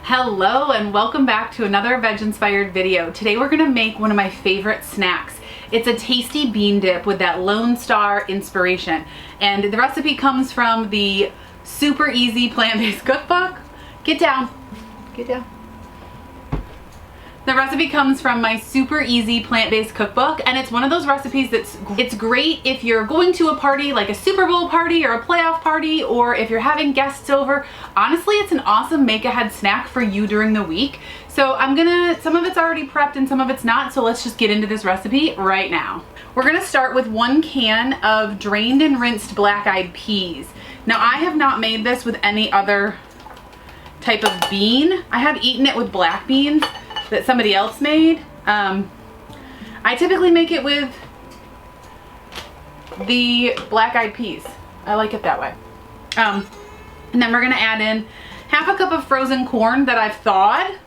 Hello and welcome back to another VegInspired video. Today we're gonna make one of my favorite snacks. It's a tasty bean dip with that Lone Star inspiration. And the recipe comes from the super easy plant-based cookbook. Get down, get down. The recipe comes from my super easy plant-based cookbook, and it's one of those recipes it's great if you're going to a party like a Super Bowl party or a playoff party, or if you're having guests over. Honestly, it's an awesome make-ahead snack for you during the week. So some of it's already prepped and some of it's not, so let's just get into this recipe right now. We're gonna start with 1 can of drained and rinsed black-eyed peas. Now, I have not made this with any other type of bean. I have eaten it with black beans that somebody else made. I typically make it with the black-eyed peas. I like it that way. And then we're gonna add in 1/2 cup of frozen corn that I've thawed.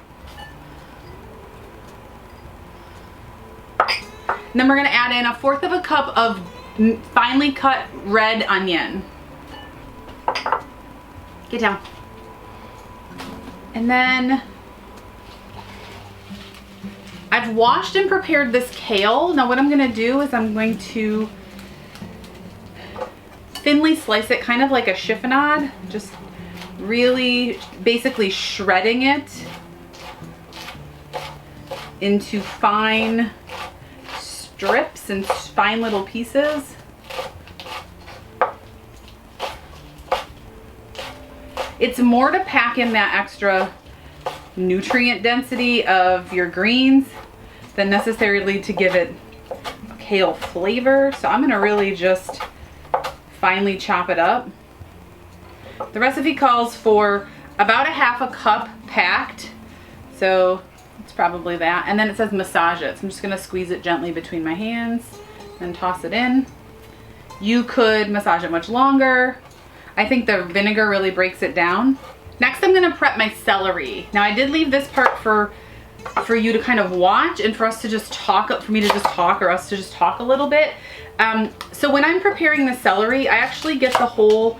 And then we're gonna add in 1/4 cup of finely cut red onion. Get down. And then I've washed and prepared this kale. Now what I'm gonna do is I'm going to thinly slice it, kind of like a chiffonade, just really basically shredding it into fine strips and fine little pieces. It's more to pack in that extra nutrient density of your greens than necessarily to give it a kale flavor. So I'm gonna really just finely chop it up. The recipe calls for about 1/2 cup packed, so it's probably that. And then it says massage it, so I'm just gonna squeeze it gently between my hands and toss it in. You could massage it much longer. I think the vinegar really breaks it down. Next, I'm gonna prep my celery. Now, I did leave this part for you to kind of watch and for us to just talk, for me to just talk, or us to just talk a little bit. So when I'm preparing the celery, I actually get the whole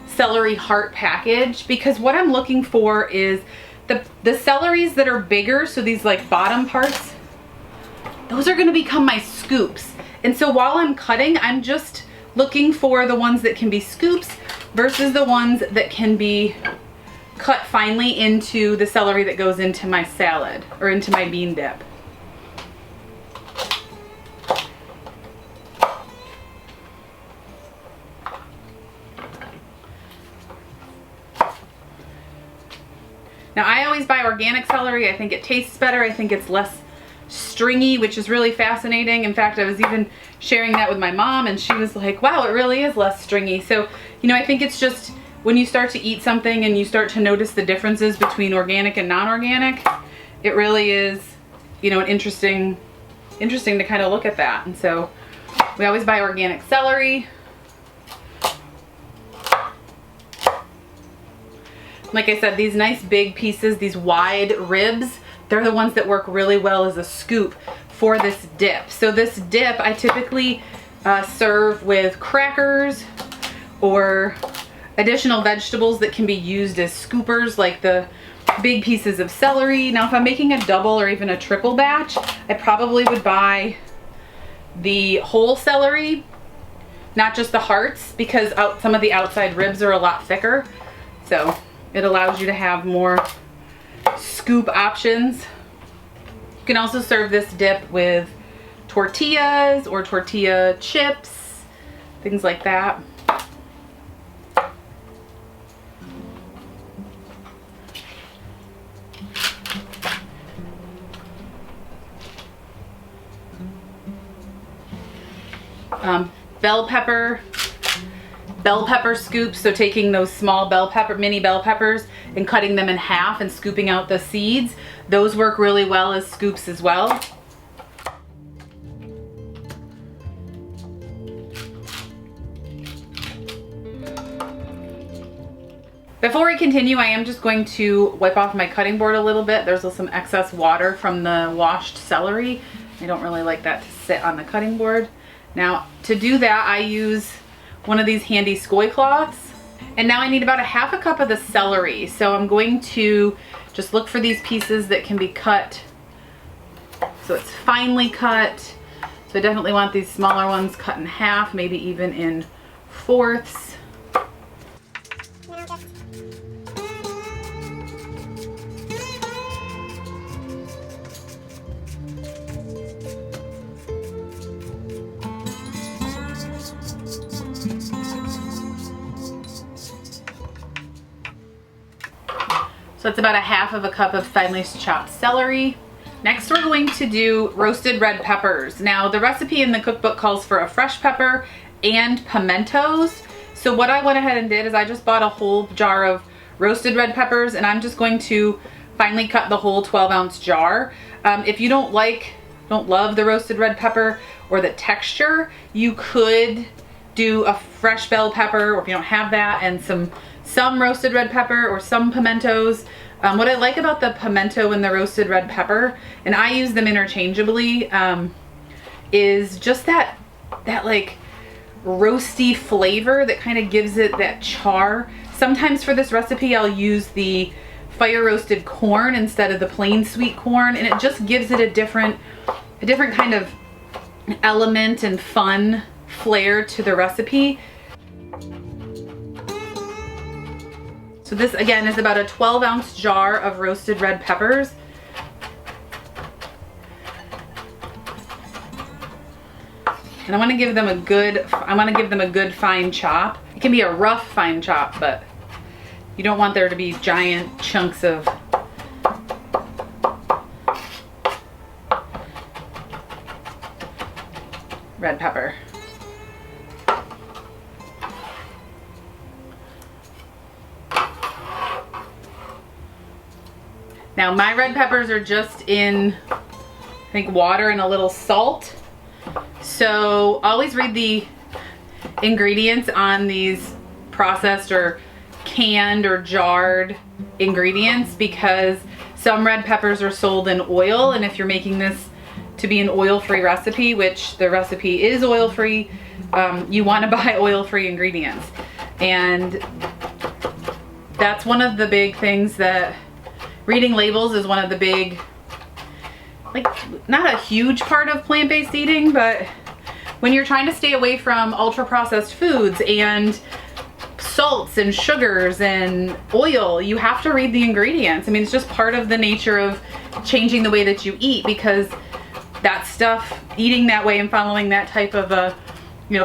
celery heart package, because what I'm looking for is the celeries that are bigger, so these like bottom parts, those are gonna become my scoops. And so while I'm cutting, I'm just looking for the ones that can be scoops versus the ones that can be cut finely into the celery that goes into my salad or into my bean dip. Now, I always buy organic celery. I think it tastes better. I think it's less stringy, which is really fascinating. In fact, I was even sharing that with my mom, and she was like, wow, it really is less stringy. So, you know, I think it's just when you start to eat something and you start to notice the differences between organic and non-organic, it really is, you know, interesting to kind of look at that. And so we always buy organic celery. Like I said, these nice big pieces, these wide ribs, they're the ones that work really well as a scoop for this dip. So this dip I typically serve with crackers or additional vegetables that can be used as scoopers, like the big pieces of celery. Now, if I'm making a double or even a triple batch, I probably would buy the whole celery, not just the hearts, because some of the outside ribs are a lot thicker. So it allows you to have more scoop options. You can also serve this dip with tortillas or tortilla chips, things like that. Bell pepper scoops, so taking those small mini bell peppers and cutting them in half and scooping out the seeds, those work really well as scoops as well. Before we continue, I am just going to wipe off my cutting board a little bit. There's some excess water from the washed celery. I don't really like that to sit on the cutting board. Now, to do that, I use one of these handy scoy cloths, And now I need about a half a cup of the celery. So I'm going to just look for these pieces that can be cut so it's finely cut. So I definitely want these smaller ones cut in half, maybe even in fourths. So that's about a half of a cup of finely chopped celery. Next, we're going to do roasted red peppers. Now, the recipe in the cookbook calls for a fresh pepper and pimentos. So what I went ahead and did is I just bought a whole jar of roasted red peppers, and I'm just going to finely cut the whole 12-ounce jar. If you don't love the roasted red pepper or the texture, you could do a fresh bell pepper, or if you don't have that, and some roasted red pepper or some pimentos. What I like about the pimento and the roasted red pepper, and I use them interchangeably, is just that like roasty flavor that kind of gives it that char. Sometimes for this recipe I'll use the fire roasted corn instead of the plain sweet corn, and it just gives it a different kind of element and fun flair to the recipe. So this again is about a 12-ounce jar of roasted red peppers. And I want to give them a good fine chop. It can be a rough fine chop, but you don't want there to be giant chunks of red pepper. Now my red peppers are just in, I think, water and a little salt. So always read the ingredients on these processed or canned or jarred ingredients, because some red peppers are sold in oil, and if you're making this to be an oil-free recipe, which the recipe is oil-free, you want to buy oil-free ingredients. And that's one of the big things that reading labels is one of the big, like, not a huge part of plant-based eating, but when you're trying to stay away from ultra-processed foods and salts and sugars and oil, you have to read the ingredients. I mean, it's just part of the nature of changing the way that you eat, because that stuff, eating that way and following that type of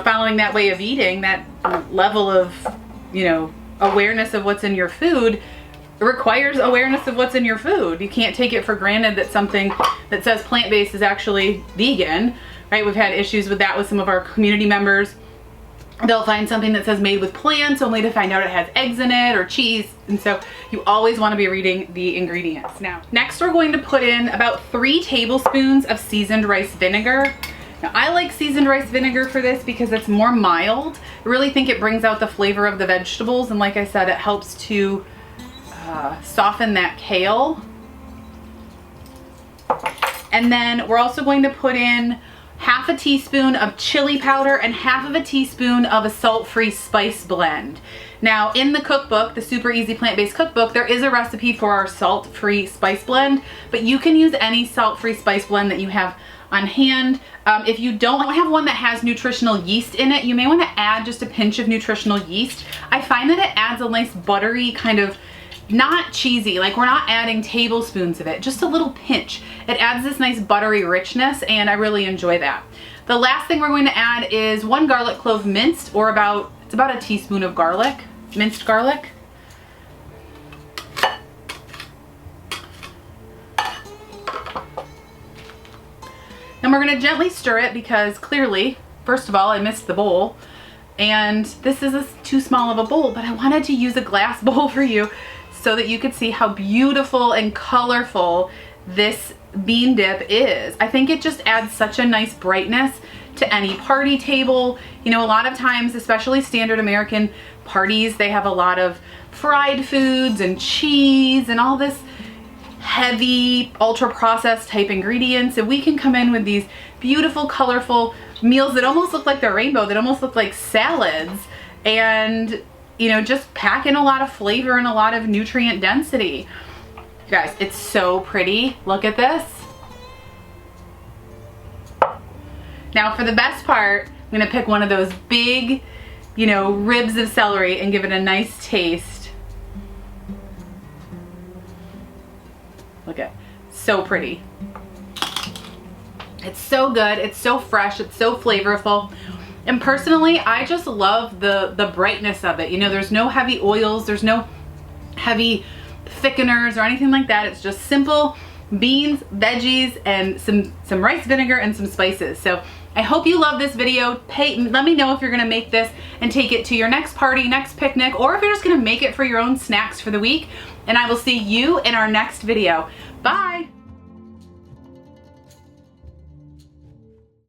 following that way of eating, that level of, awareness of what's in your food, it requires awareness of what's in your food. You can't take it for granted that something that says plant-based is actually vegan, right? We've had issues with that with some of our community members. They'll find something that says made with plants only to find out it has eggs in it or cheese. And so you always want to be reading the ingredients. Now, next we're going to put in about 3 tablespoons of seasoned rice vinegar. Now, I like seasoned rice vinegar for this because it's more mild. I really think it brings out the flavor of the vegetables, and like I said, it helps to soften that kale. And then we're also going to put in half a teaspoon of chili powder and half of a teaspoon of a salt-free spice blend. Now, in the cookbook, the Super Easy Plant-Based Cookbook, there is a recipe for our salt-free spice blend, but you can use any salt-free spice blend that you have on hand. If you don't have one that has nutritional yeast in it, you may want to add just a pinch of nutritional yeast. I find that it adds a nice buttery kind of, not cheesy, like we're not adding tablespoons of it, just a little pinch. It adds this nice buttery richness, and I really enjoy that. The last thing we're going to add is 1 garlic clove minced, or it's about a teaspoon of garlic, minced garlic. And we're going to gently stir it because clearly, first of all, I missed the bowl, and this is too small of a bowl, but I wanted to use a glass bowl for you so that you could see how beautiful and colorful this bean dip is. I think it just adds such a nice brightness to any party table. You know, a lot of times, especially standard American parties, they have a lot of fried foods and cheese and all this heavy, ultra-processed type ingredients, and we can come in with these beautiful, colorful meals that almost look like the rainbow, that almost look like salads, and you know, just pack in a lot of flavor and a lot of nutrient density. You guys, it's so pretty. Look at this. Now for the best part, I'm gonna pick one of those big, you know, ribs of celery and give it a nice taste. Look at, so pretty. It's so good, it's so fresh, it's so flavorful. And personally, I just love the brightness of it. You know, there's no heavy oils, there's no heavy thickeners or anything like that. It's just simple beans, veggies, and some rice vinegar and some spices. So I hope you love this video. Let me know if you're gonna make this and take it to your next party, next picnic, or if you're just gonna make it for your own snacks for the week. And I will see you in our next video. Bye.